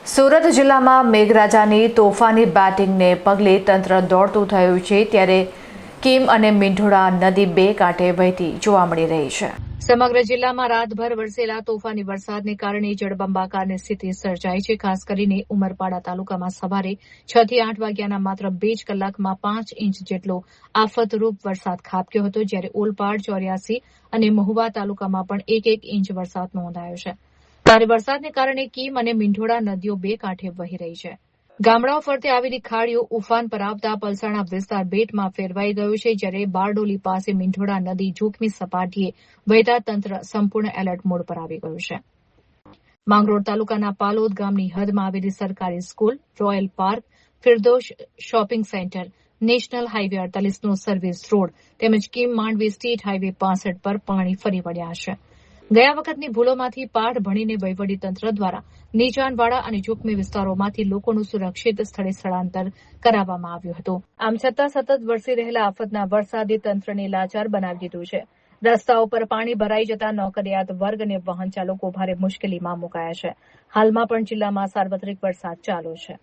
સુરત જિલ્લામાં મેઘરાજાની તોફાની બેટિંગને પગલે તંત્ર દોડતું થયું છે, ત્યારે કીમ અને મીંઢોળા નદી બે કાંઠે વહેતી જોવા મળી રહી છે. સમગ્ર જિલ્લામાં રાતભર વરસેલા તોફાની વરસાદને કારણે જળબંબાકારની સ્થિતિ સર્જાઈ છે. ખાસ કરીને ઉમરપાડા તાલુકામાં સવારે 6 થી 8 વાગ્યાના માત્ર 2 જ કલાકમાં 5 ઇંચ જેટલો આફતરૂપ વરસાદ ખાબક્યો હતો, જ્યારે ઓલપાડ, ચોર્યાસી અને મહુવા તાલુકામાં પણ 1-1 ઇંચ વરસાદ નોંધાયો છે. ભારે વરસાદને કારણે કીમ અને મીંઢોળા નદીઓ બે કાંઠે વહી રહી છે. ગામડાઓ ફરતે આવેલી ખાડીઓ ઉફાન પર આવતા પલસાણા વિસ્તાર બેટમાં ફેરવાઈ ગયો છે, જ્યારે બારડોલી પાસે મીંઢોળા નદી જોખમી સપાટીએ વહેતા તંત્ર સંપૂર્ણ એલર્ટ મોડ પર આવી ગયું છે. માંગરોળ તાલુકાના પાલોદ ગામની હદમાં આવેલી સરકારી school, royal park, Firdosh shopping centre, national highway 48નો સર્વિસ રોડ તેમજ કીમ માંડવી સ્ટેટ હાઈવે 65 પર પાણી ફરી વળ્યા છે. ગયા વખતની ભૂલોમાંથી પાઠ ભણીને વહીવટીતંત્ર દ્વારા નીચાણવાળા અને જોખમી વિસ્તારોમાંથી લોકોનું સુરક્ષિત સ્થળે સ્થળાંતર કરાવવામાં આવ્યું હતું. આમ છતાં સતત વરસી રહેલા આફતના વરસાદે તંત્રને લાચાર બનાવી દીધું છે. રસ્તાઓ પર પાણી ભરાઈ જતા નોકરિયાત વર્ગ અને વાહન ચાલકો ભારે મુશ્કેલીમાં મુકાયા છે. હાલમાં પણ જિલ્લામાં સાર્વત્રિક વરસાદ ચાલુ છે.